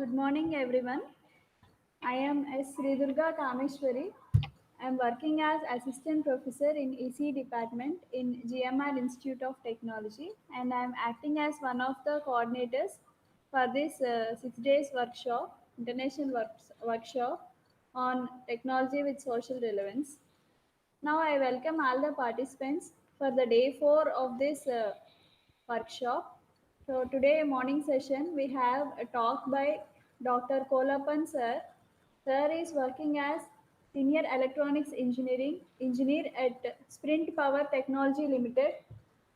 Good morning, everyone. I am S. Sridurga Kameshwari. I am working as assistant professor in EC department in GMR Institute of Technology, and I am acting as one of the coordinators for this 6 days workshop, international workshop on technology with social relevance. Now I welcome all the participants for the day 4 of this workshop. So today morning session we have a talk by Dr. Kollapan sir. Sir is working as senior electronics engineering engineer at Sprint Power Technology Limited,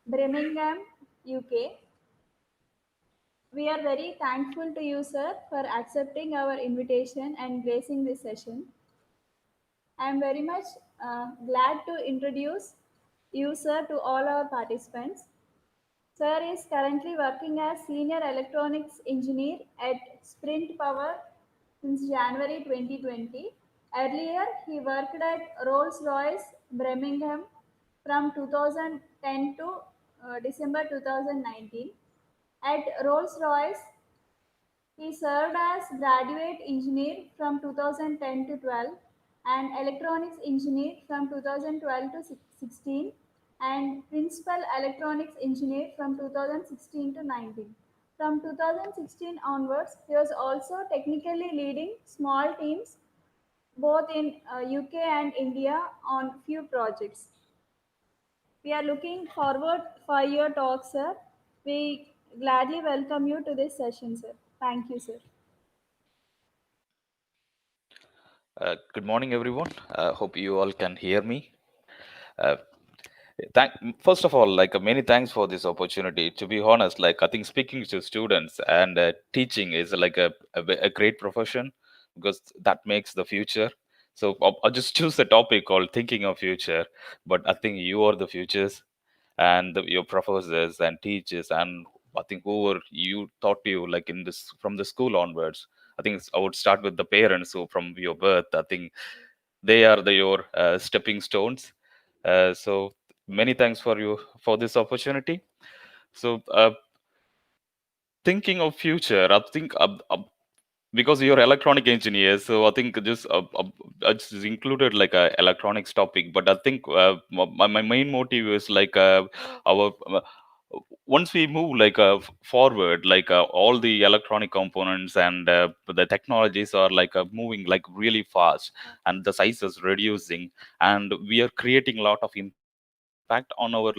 Birmingham, UK. We are very thankful to you, sir, for accepting our invitation and gracing this session. I am very much glad to introduce you, sir, to all our participants. Sir is currently working as Senior Electronics Engineer at Sprint Power since January 2020. Earlier, he worked at Rolls-Royce, Birmingham from 2010 to December 2019. At Rolls-Royce, he served as graduate engineer from 2010 to 12 and electronics engineer from 2012 to 16 and principal electronics engineer from 2016 to 19. From 2016 onwards, he was also technically leading small teams both in UK and India on few projects. We are looking forward for your talk, sir. We gladly welcome you to this session, sir. Thank you, sir. Good morning, everyone. Hope you all can hear me. Uh, thank, First of all, many thanks for this opportunity. To be honest, I think speaking to students and teaching is a great profession because that makes the future. So I'll just choose a topic called thinking of future. But I think you are the futures, and your professors and teachers, and I think whoever you taught you like in this from the school onwards. I think I would start with the parents who from your birth. I think they are your stepping stones. So many thanks for you for this opportunity. So thinking of future, I think because you're electronic engineer, so I think I just included like a electronics topic. But I think my main motive is our once we move forward, all the electronic components and the technologies are moving like really fast, and the size is reducing, and we are creating a lot of impact on our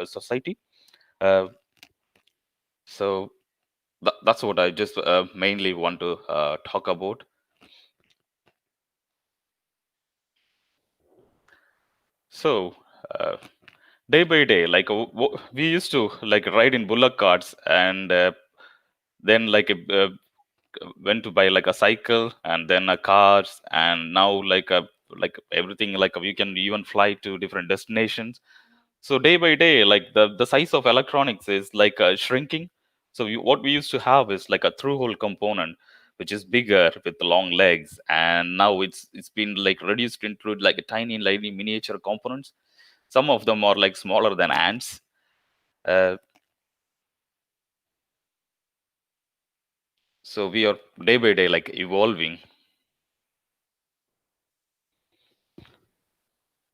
society. uh, so that's what I just mainly want to talk about. So uh, day by day, we used to like ride in bullock carts, and then went to buy like a cycle, and then a cars, and now like everything, like you can even fly to different destinations. So day by day, like the size of electronics is shrinking. So what we used to have is like a through hole component, which is bigger with long legs, and now it's been like reduced into like a tiny miniature components. Some of them are like smaller than ants. uh, so we are day by day like evolving.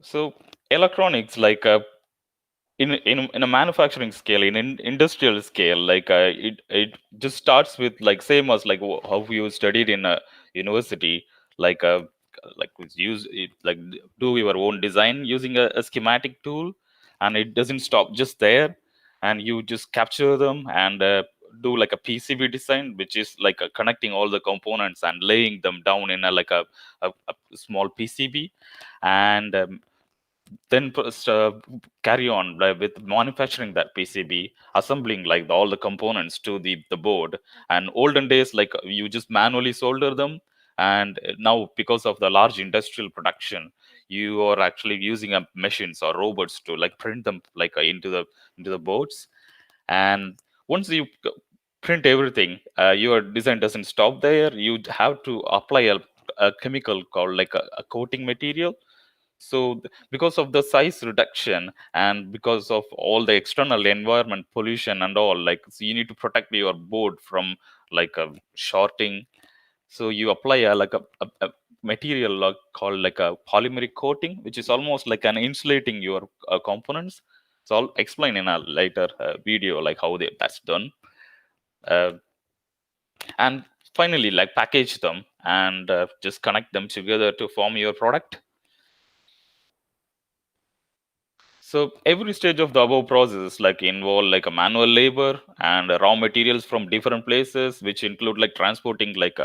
So electronics, in a manufacturing scale, in industrial scale, it just starts with like same as like how you studied in a university. like uh, we use it do your own design using a schematic tool, and it doesn't stop just there, and you just capture them and do like a PCB design, which is connecting all the components and laying them down in a small PCB, and then carry on with manufacturing that PCB, assembling like all the components to the board. And olden days, you just manually solder them, and now because of the large industrial production, you are actually using machines or robots to like print them into the boards. And once you print everything, your design doesn't stop there. You have to apply a chemical called like a coating material. So because of the size reduction and because of all the external environment pollution and all, like, so you need to protect your board from like a shorting. So you apply a material called like a polymeric coating, which is almost like an insulating your components. So I'll explain in a later video like how that's done. uh, and finally, like, package them and just connect them together to form your product. So every stage of the above process like involve like a manual labor and raw materials from different places, which include like transporting like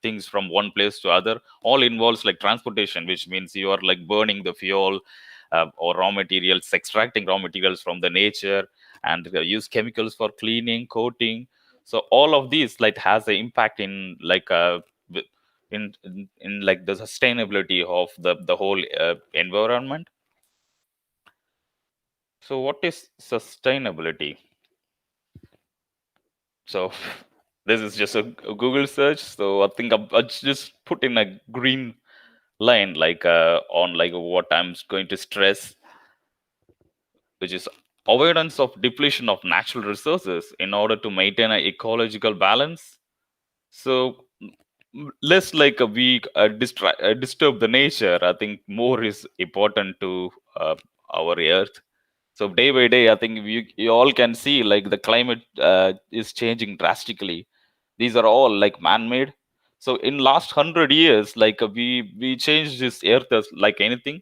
things from one place to other. All involves like transportation, which means you are like burning the fuel or raw materials, extracting raw materials from the nature, and use chemicals for cleaning, coating. So all of these like has an impact in like w- in like the sustainability of the whole environment. So, what is sustainability? So, this is just a Google search. So, I think I just put in a green line, like on like what I'm going to stress, which is avoidance of depletion of natural resources in order to maintain an ecological balance. So, less like a we disturb the nature. I think more is important to our earth. So day by day, I think you all can see like the climate is changing drastically. These are all like man-made. So in last 100 years, like we changed this earth as like anything.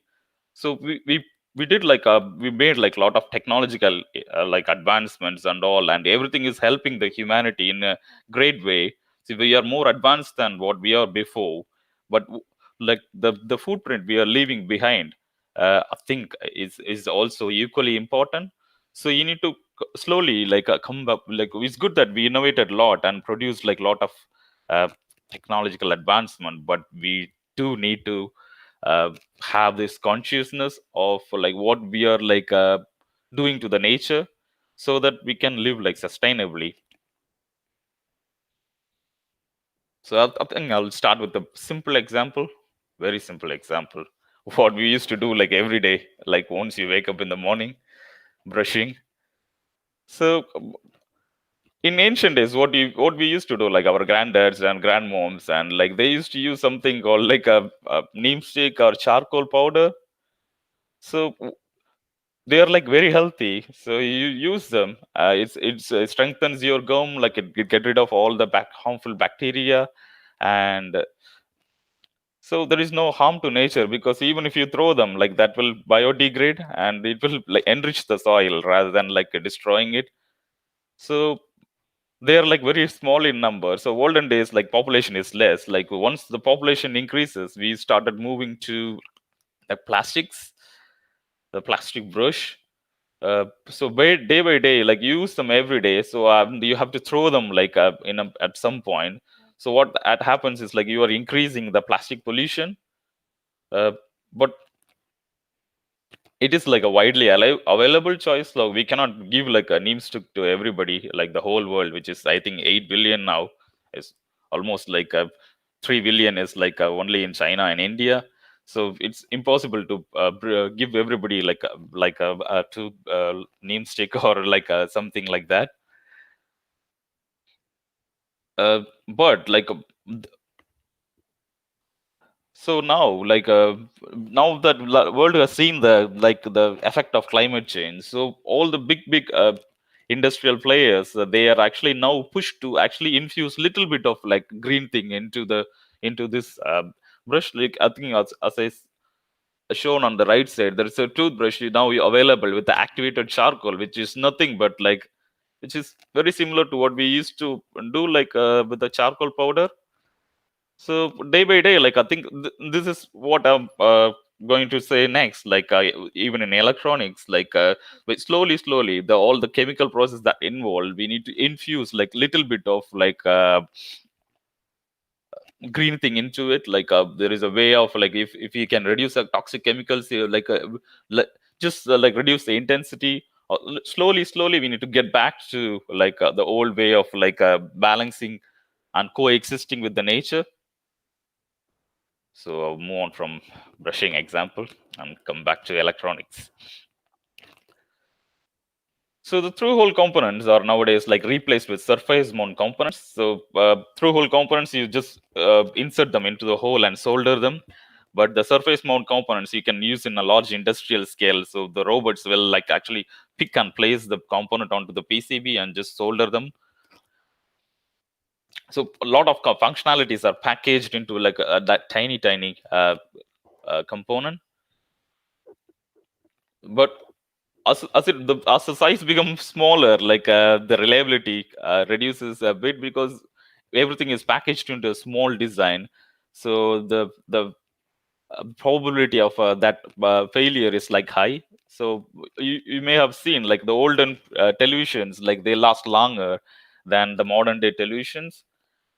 So we did like we made like a lot of technological like advancements and all, and everything is helping the humanity in a great way. So we are more advanced than what we are before, but like the footprint we are leaving behind, I think is also equally important. So you need to slowly like come up. Like, it's good that we innovated a lot and produced like a lot of uh, technological advancement, but we do need to uh, have this consciousness of like what we are like doing to the nature, so that we can live like sustainably. So I think I'll start with a simple example, very simple example. What we used to do like every day, like once you wake up in the morning, brushing. So in ancient days, what we used to do, like our granddads and grandmoms, and like they used to use something called like a neem stick or charcoal powder. So they are like very healthy, so you use them. It strengthens your gum, like it get rid of all the harmful bacteria. And so there is no harm to nature, because even if you throw them, like that will biodegrade and it will like enrich the soil rather than like destroying it. So they are like very small in number. So olden days, like population is less. Like once the population increases, we started moving to like plastics, the plastic brush. So day by day, like you use them every day. So you have to throw them like at some point. So what that happens is like you are increasing the plastic pollution. Uh, but it is like a widely available choice. So we cannot give like a neem stick to everybody, like the whole world, which is I think 8 billion now. Is almost like 3 billion is like only in China and India. So it's impossible to give everybody like a two neem stick or like something like that. But like so now, like now that world has seen the effect of climate change. So all the big industrial players, they are actually now pushed to actually infuse little bit of like green thing into this brush. Like I think shown on the right side, there is a toothbrush now available with the activated charcoal, which is nothing but like, which is very similar to what we used to do like with the charcoal powder. So day by day, like I think this is what I'm going to say next. Like even in electronics, like but slowly the all the chemical process that involved, we need to infuse like little bit of like green thing into it. Like there is a way of like, if you can reduce the toxic chemicals like just like reduce the intensity. Slowly we need to get back to like the old way of like balancing and coexisting with the nature. So I'll move on from brushing example and come back to electronics. So the through-hole components are nowadays like replaced with surface mount components. So through-hole components, you just insert them into the hole and solder them. But the surface mount components you can use in a large industrial scale. So the robots will like actually pick and place the component onto the PCB and just solder them. So a lot of functionalities are packaged into like that tiny component. But as the size becomes smaller, like the reliability reduces a bit because everything is packaged into a small design. So the probability of that failure is like high. So you may have seen like the olden televisions, like they last longer than the modern day televisions.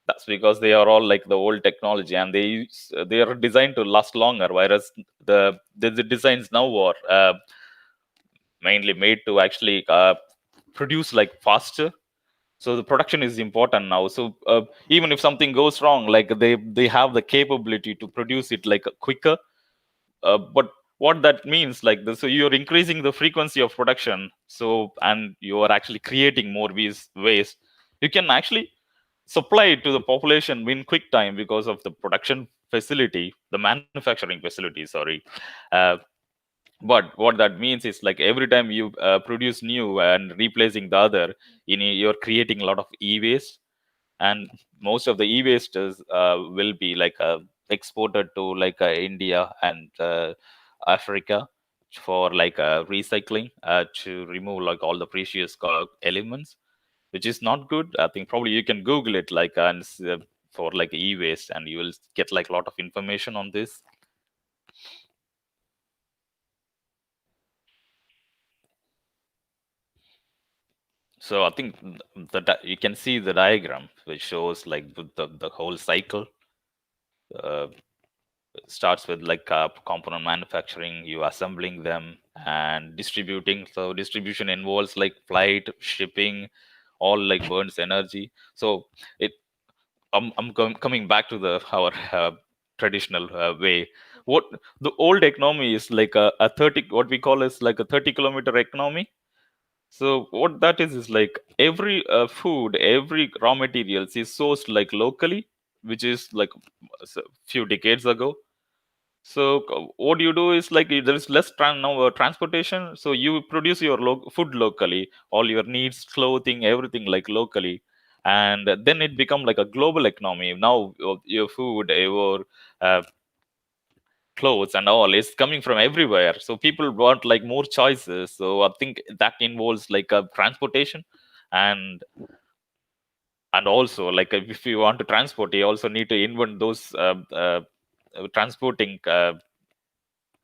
That's because they are all like the old technology, and they are designed to last longer, whereas the designs now are mainly made to actually produce like faster. So the production is important now. So even if something goes wrong, like they have the capability to produce it like quicker. But what that means, like this, so you're increasing the frequency of production, so and you are actually creating more waste. You can actually supply it to the population in quick time because of the production facility, the manufacturing facility, sorry. uh, but what that means is like every time you produce new and replacing the other, you're creating a lot of e-waste. And most of the e-waste will be like exported to like India and Africa for like recycling to remove like all the precious elements, which is not good. I think probably you can Google it like for like e-waste, and you will get like a lot of information on this. So I think you can see the diagram which shows like the whole cycle. Uh, Starts with like component manufacturing, you assembling them and distributing. So distribution involves like flight, shipping, all like burns energy. So it coming back to the our traditional way. What the old economy is like a 30, what we call is like a 30-kilometer economy. So what that is like every food, every raw materials is sourced like locally, which is like a few decades ago. So what you do is like there is less now transportation, so you produce your food locally, all your needs, clothing, everything like locally, and then it become like a global economy. Now your food, your uh, clothes and all is coming from everywhere, so people want like more choices. So I think that involves like transportation, and also like if you want to transport, you also need to invent those transporting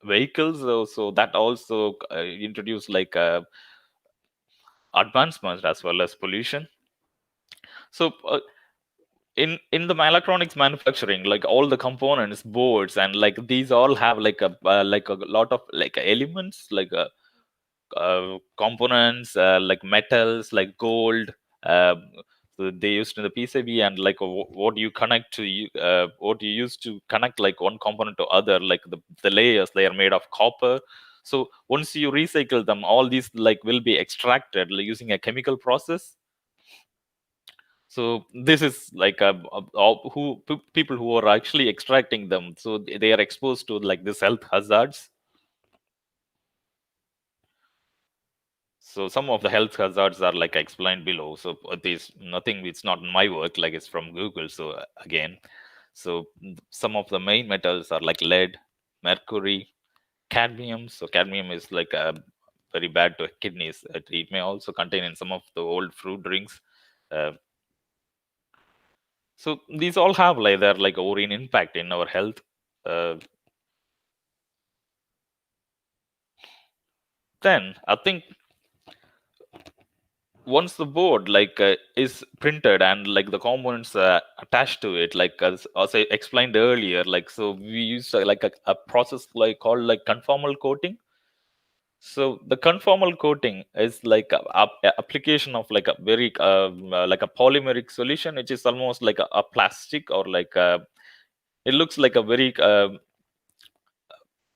vehicles. So that also introduce like advancements as well as pollution. So in the electronics manufacturing, like all the components, boards, and like these all have like a lot of like elements, like components, like metals, like gold. Um, so they used in the PCB, and like what you connect to what you use to connect like one component to other, like the layers, they are made of copper. So once you recycle them, all these like will be extracted like, using a chemical process. So this is like people who are actually extracting them, so they are exposed to like this health hazards. So some of the health hazards are like explained below. So there's nothing, it's not my work, like it's from Google. So again, so some of the main metals are like lead, mercury, cadmium. So cadmium is like very bad to kidneys. It may also contain in some of the old fruit drinks. Uh, so these all have like their like own impact in our health. Uh, then I think once the board like is printed and like the components attached to it, like as I explained earlier, like so we use like a process like called like conformal coating. So the conformal coating is like a application of like a very like a polymeric solution, which is almost like a plastic or like it looks like a very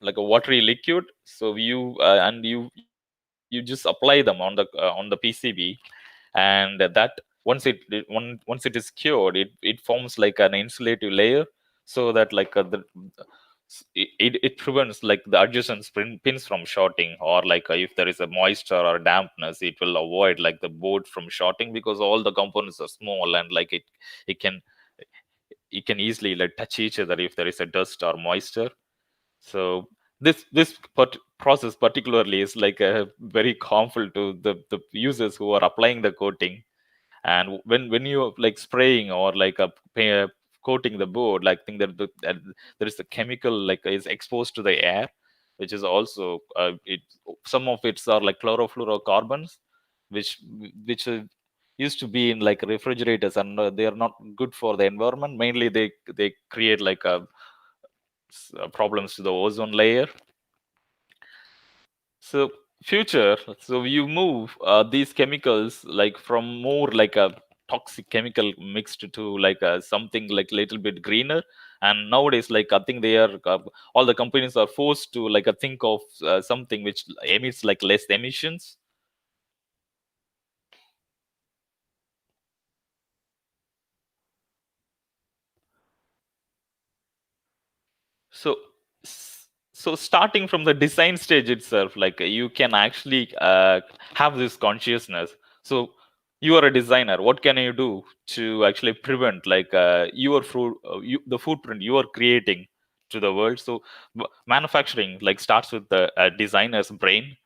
like a watery liquid. So you just apply them on the PCB, and that once it is cured, it forms like an insulative layer, so that like it prevents like the adjacent pins from shorting, or like if there is a moisture or dampness, it will avoid like the board from shorting, because all the components are small, and like it can easily like touch each other if there is a dust or moisture. So this process particularly is like very harmful to the users who are applying the coating. And when you like spraying or like coating the board, like think that there is a chemical like is exposed to the air, which is also some of it's are like chlorofluorocarbons, which used to be in like refrigerators, and they are not good for the environment. Mainly they create like problems to the ozone layer. So future, so you move these chemicals like from more like a toxic chemical mixed to like something like little bit greener. And nowadays, like I think they are all the companies are forced to like think of something which emits like less emissions. So, so starting from the design stage itself, like you can actually have this consciousness. So you are a designer. What can you do to actually prevent like the footprint you are creating to the world? So manufacturing like starts with the designer's brain.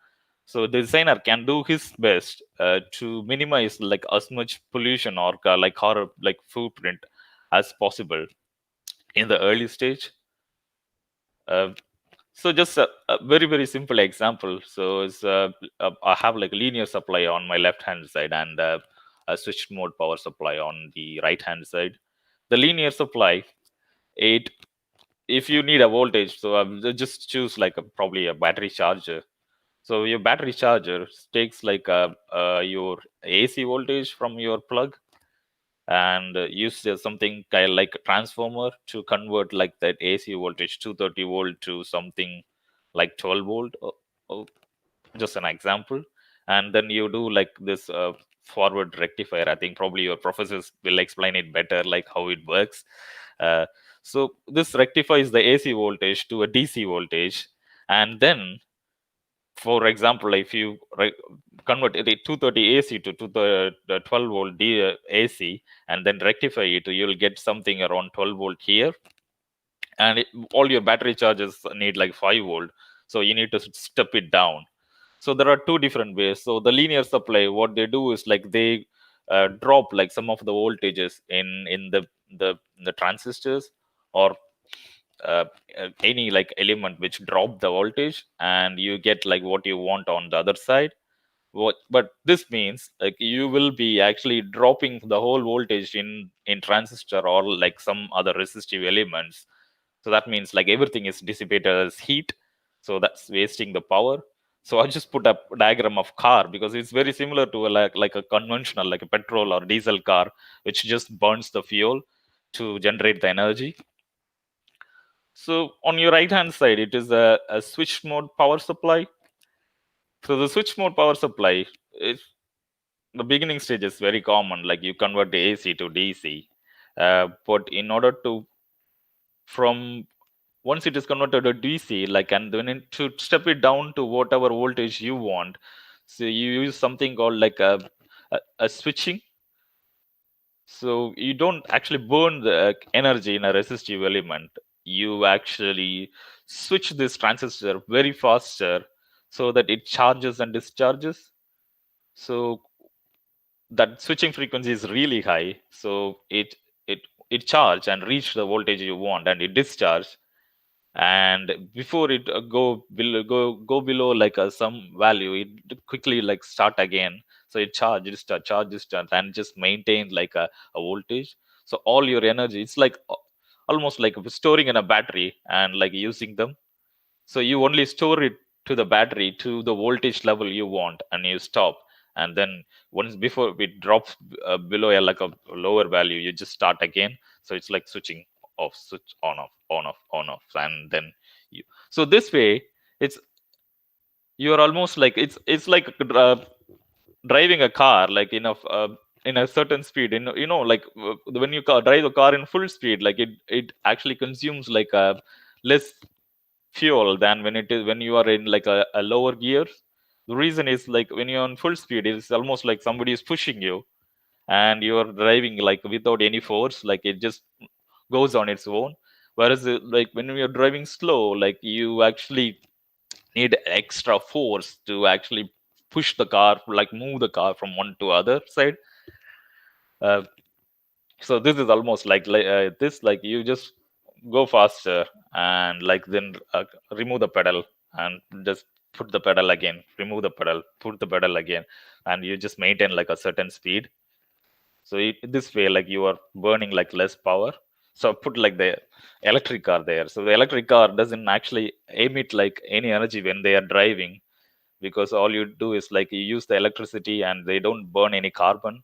So the designer can do his best to minimize like as much pollution or like horror like footprint as possible in the early stage. Uh, so just a very very simple example. So I have like linear supply on my left hand side, and a switched mode power supply on the right hand side. The linear supply, it if you need a voltage, so just choose like probably a battery charger. So your battery charger takes like your AC voltage from your plug, and use something kind of like a transformer to convert like that AC voltage 230 volt to something like 12 volt. Just an example. And then you do like this forward rectifier. I think probably your professors will explain it better, like how it works. uh, so this rectifies the AC voltage to a DC voltage, and then for example, if you convert it 230 AC to the 12 volt AC, and then rectify it, you'll get something around 12 volt here. And all your battery charges need like 5 volt, so you need to step it down. So there are two different ways. So the linear supply, what they do is like they drop like some of the voltages in the transistors, or uh, any like element which drop the voltage, and you get like what you want on the other side. But this means like you will be actually dropping the whole voltage in transistor or like some other resistive elements. So that means like everything is dissipated as heat, so that's wasting the power. So I just put a diagram of car, because it's very similar to like a conventional like a petrol or diesel car, which just burns the fuel to generate the energy. So on your right hand side, it is a switch mode power supply. So the switch mode power supply is the beginning stage is very common, like you convert the AC to DC. But in order to from once it is converted to DC, like, and then to step it down to whatever voltage you want, so you use something called like a switching. So you don't actually burn the energy in a resistive element. You actually switch this transistor very faster, so that it charges and discharges. So that switching frequency is really high. So it it charge and reach the voltage you want, and it discharge. And before it go below like some value, it quickly like start again. So it charge discharge, and just maintain like a voltage. So all your energy, it's like almost like storing in a battery and like using them. So you only store it to the battery to the voltage level you want, and you stop. And then once before it drops below like a lower value, you just start again. So it's like switching off, switch on off, on off, on off, and then you. So this way, it's you're almost like it's like driving a car like in a certain speed. Like when you drive a car in full speed, like it actually consumes like less fuel than when you are in like a lower gear. The reason is like when you're on full speed, it's almost like somebody is pushing you, and you're driving like without any force, like it just goes on its own. Whereas like when you're driving slow, like you actually need extra force to actually push the car, like move the car from one to other side. uh, so this is almost like this, like you just go faster, and like then remove the pedal, and just put the pedal again, remove the pedal, put the pedal again, and you just maintain like a certain speed. So this way, like you are burning like less power. So put like the electric car there. So the electric car doesn't actually emit like any energy when they are driving, because all you do is like you use the electricity and they don't burn any carbon.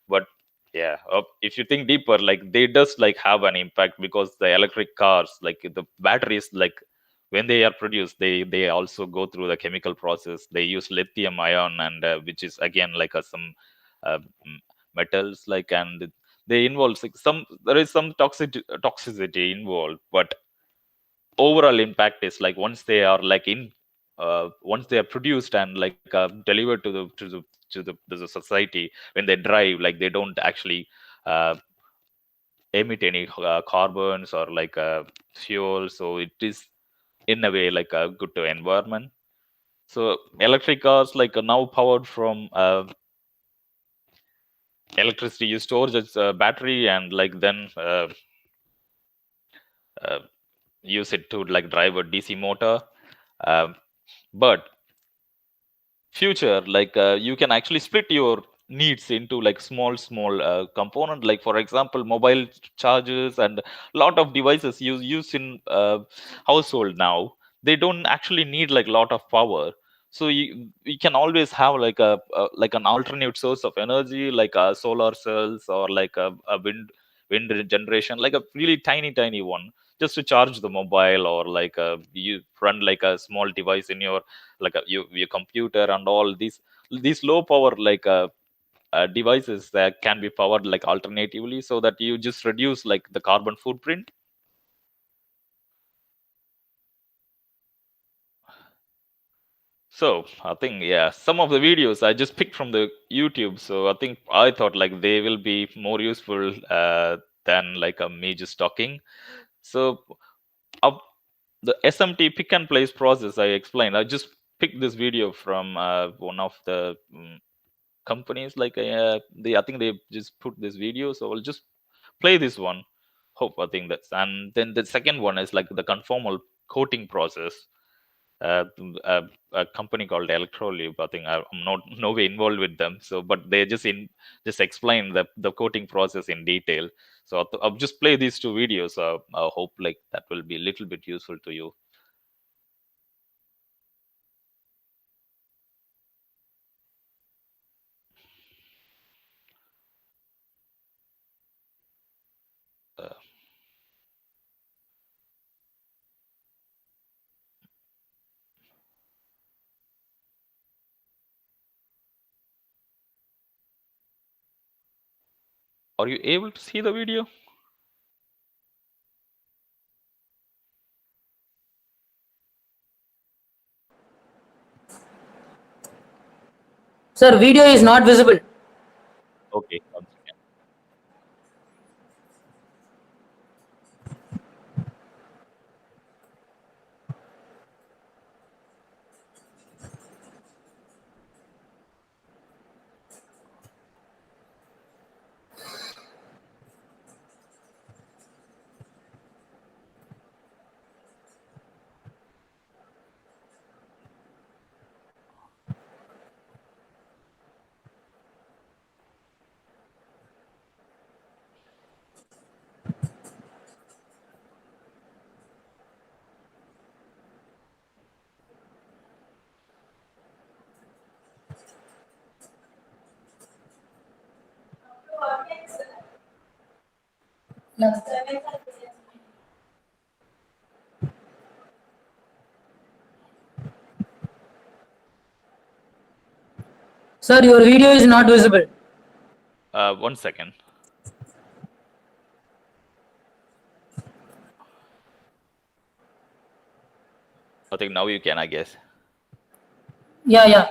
But yeah, if you think deeper, like they does like have an impact, because the electric cars, like the batteries, like when they are produced, they also go through the chemical process. They use lithium ion, and which is again like some uh, m- metals, like, and they involve like some, there is some toxicity involved. But overall impact is like once they are like in once they are produced and like delivered to the society, when they drive, like they don't actually uh, emit any carbons or like fuel. So it is in a way like good to environment. So electric cars like are now powered from electricity you store as a battery, and like then uh, use it to like drive a DC motor. um, but future, like you can actually split your needs into like small component, like for example mobile chargers and lot of devices you use in household now. They don't actually need like lot of power. So you can always have like like an alternate source of energy, like solar cells, or like a wind generation, like a really tiny one, just to charge the mobile, or like you run like a small device in your like your computer, and all these low power like devices that can be powered like alternatively, so that you just reduce like the carbon footprint. So I think, yeah, some of the videos I just picked from the YouTube. So I think I thought like they will be more useful than like me just talking. So uh, the SMT pick and place process I explained, I just picked this video from one of the companies, like they, I think they just put this video, so I'll just play this one. Hope, I think that's, and then the second one is like the conformal coating process. uh, a, a company called Electrolube, I think I'm not no way involved with them, so but they just explain the coating process in detail. So I'll just play these two videos. I hope like that will be a little bit useful to you. uh, are you able to see the video? Sir, video is not visible. Okay, one second. Sir, your video is not visible. 1 second. I think now you can, I guess. Yeah, yeah.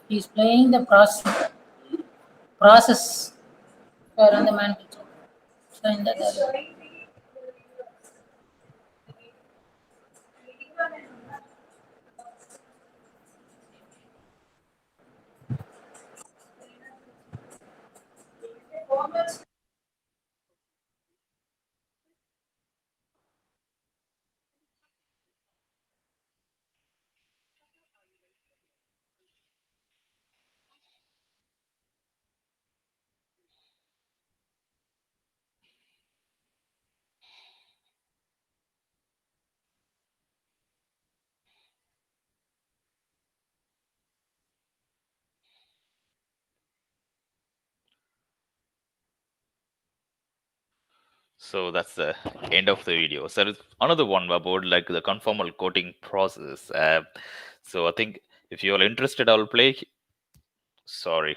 He's playing the process for on the man picture. So in that So that's the end of the video. So there's another one about like the conformal coating process. So I think if you're interested, I'll play. Sorry,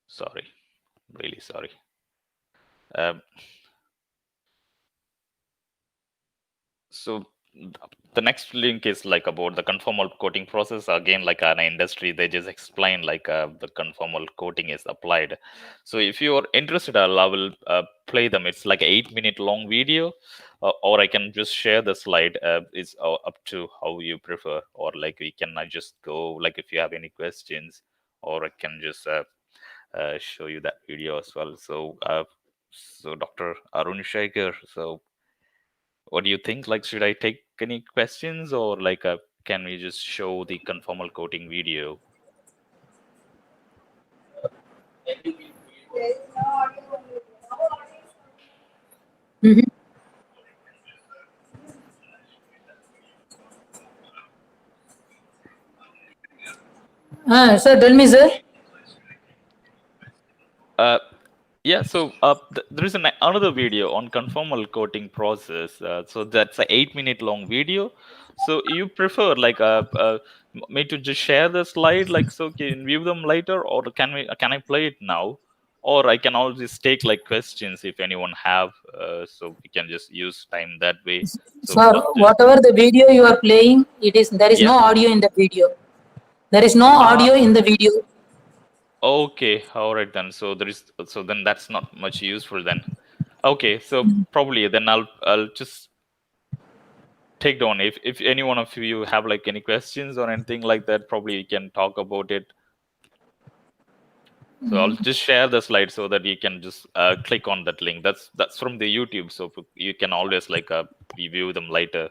sorry, really sorry. Um, so the next link is like about the conformal coating process. Again, like an industry, they just explain like the conformal coating is applied. So if you're interested, I will play them. It's like an 8-minute long video, or I can just share the slide. It's up to how you prefer, or like we can just go like if you have any questions, or I can just show you that video as well. So Dr. Arun Shaker, so what do you think? Like, should I take any questions, or like, can we just show the conformal coating video? Mhm. Sir, tell me, sir. Uh, yeah. So there is another video on conformal coating process. So that's a 8-minute long video. So you prefer like me to just share the slide, like so can view them later, or can I play it now? Or I can always take like questions if anyone have, so we can just use time that way. So Sir, up to whatever the video you are playing, there is yeah. no audio in the video. There is no audio in the video. Okay, all right then. So then that's not much useful then. Okay, so probably then I'll just take down if any one of you have like any questions or anything like that, probably you can talk about it. So I'll just share the slide so that you can just click on that link. That's from the YouTube, so you can always like review them later.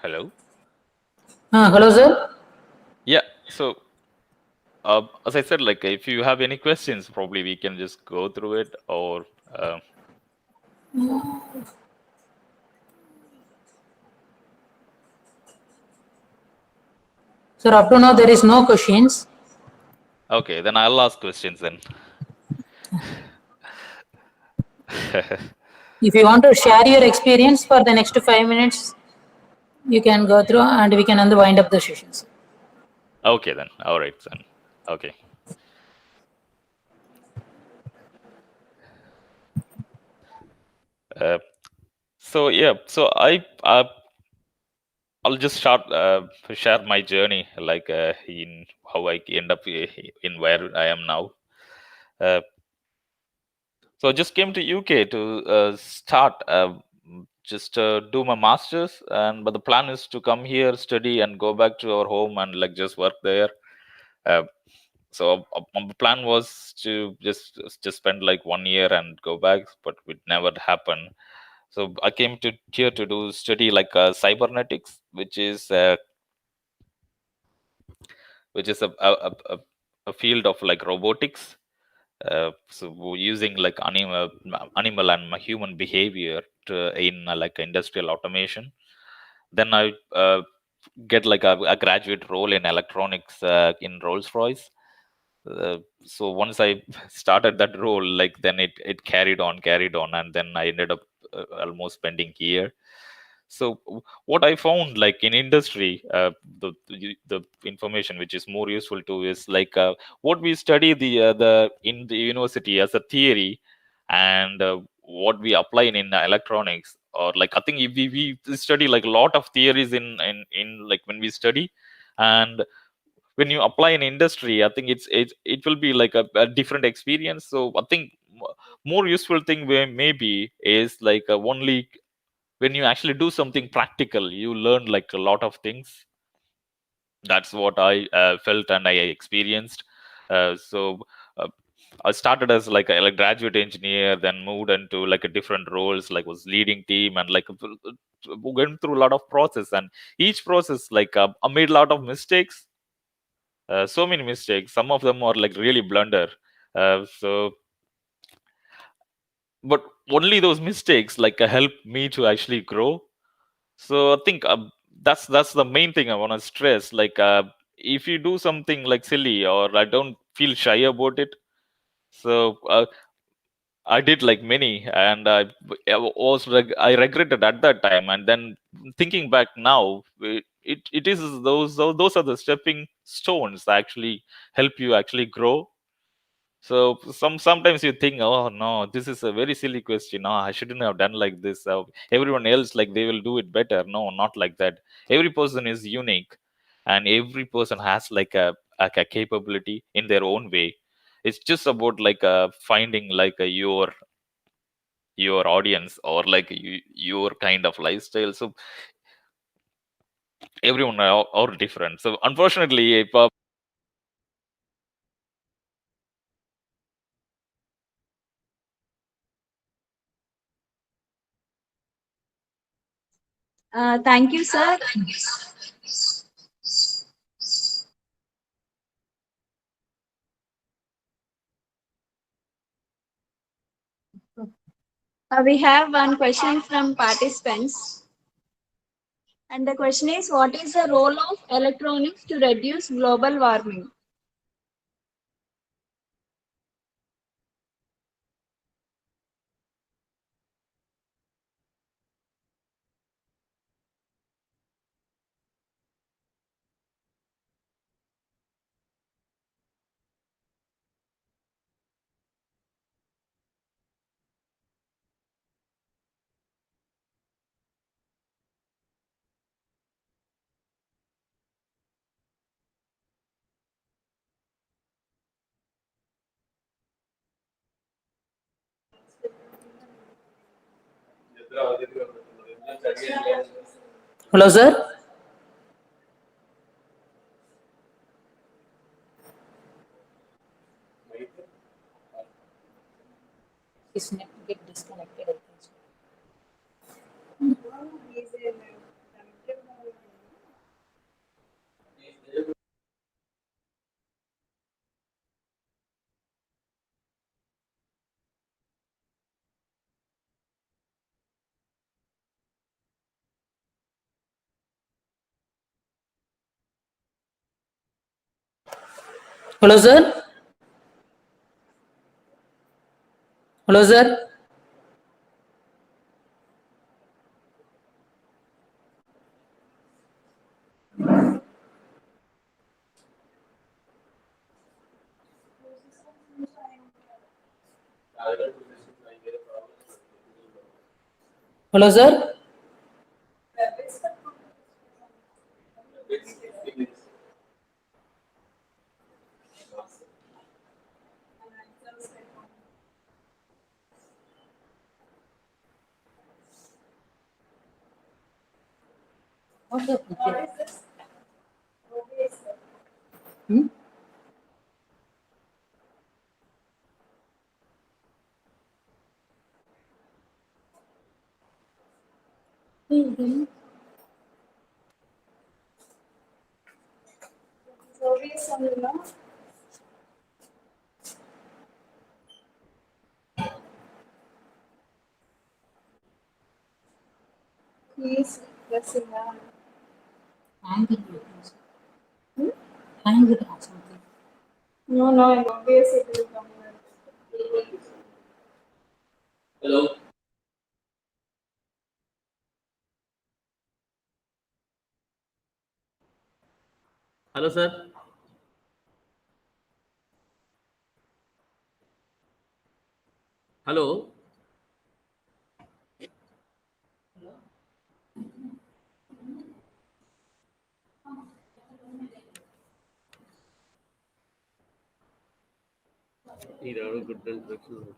Hello. Hello, sir. Yeah. So as I said, like if you have any questions, probably we can just go through it, or Sir, up to now there is no questions. okay, then I'll ask questions then. If you want to share your experience for the next 5 minutes, you can go through and we can wind up the sessions. Okay then. All right then. Okay. Uh, so yeah. So I'll just share my journey, like in how I end up in where I am now. Uh, so I just came to UK to start just do my masters, and but the plan is to come here, study, and go back to our home and like just work there. Uh, so the plan was to just spend like 1 year and go back, but it never happened. So I came to here to do study like cybernetics, which is a field of like robotics. So we're using like animal and human behavior in like industrial automation. Then I get like a graduate role in electronics in Rolls Royce. So once I started that role, like then it carried on, and then I ended up almost spending here. So what I found, like in industry, the information which is more useful to is like what we study the in the university as a theory, and what we apply in electronics, or like I think if we study like a lot of theories in like when we study, and when you apply in industry, I think it will be like a different experience. So I think more useful thing where maybe is like only when you actually do something practical, you learn like a lot of things. That's what I felt and I experienced. So uh, I started as like a like graduate engineer, then moved into like a different roles, like was leading team, and like went through a lot of process, and each process like I made a lot of mistakes, so many mistakes. Some of them are like really blunder. So but only those mistakes like help me to actually grow. So I think that's the main thing I want to stress. Like if you do something like silly, or I don't feel shy about it. So I did like many, and I regretted at that time, and then thinking back now, it is those are the stepping stones that actually help you actually grow. So sometimes you think, oh no, this is a very silly question. No, I shouldn't have done like this. Everyone else like they will do it better. No, not like that. Every person is unique, and every person has like a capability in their own way. It's just about like finding like your audience, or like your kind of lifestyle. So everyone are different. So unfortunately, if, Thank you, sir. We have one question from participants. And the question is, what is the role of electronics to reduce global warming? Hello, sir. His net get disconnected, I think so. Hello, sir. Hello, sir. Hello, sir. What's the picture? Hmm? Hmm. Please pressing on. Hang it, I think so. Hang it or something. No, no, in obvious it will come. Hello. Hello, sir. Hello. Need a good introduction.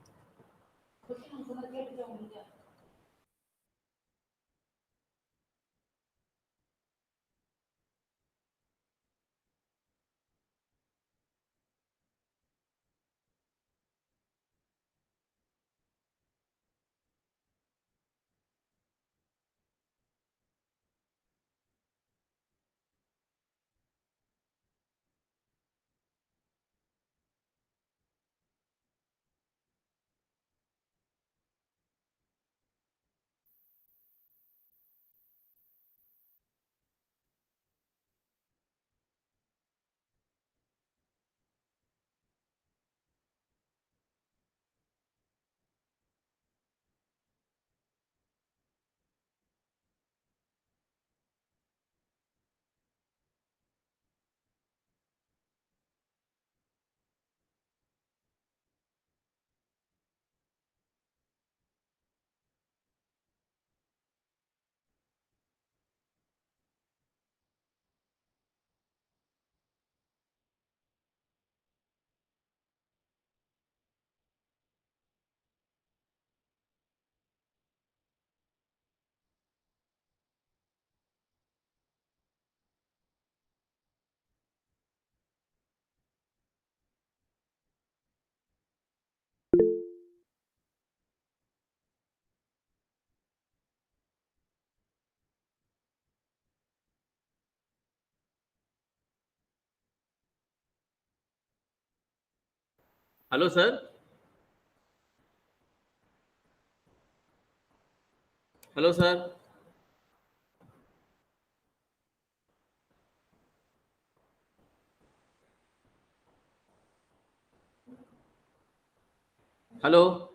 Hello, sir. Hello, sir. Hello.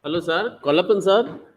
Hello, sir. Kollapan, sir.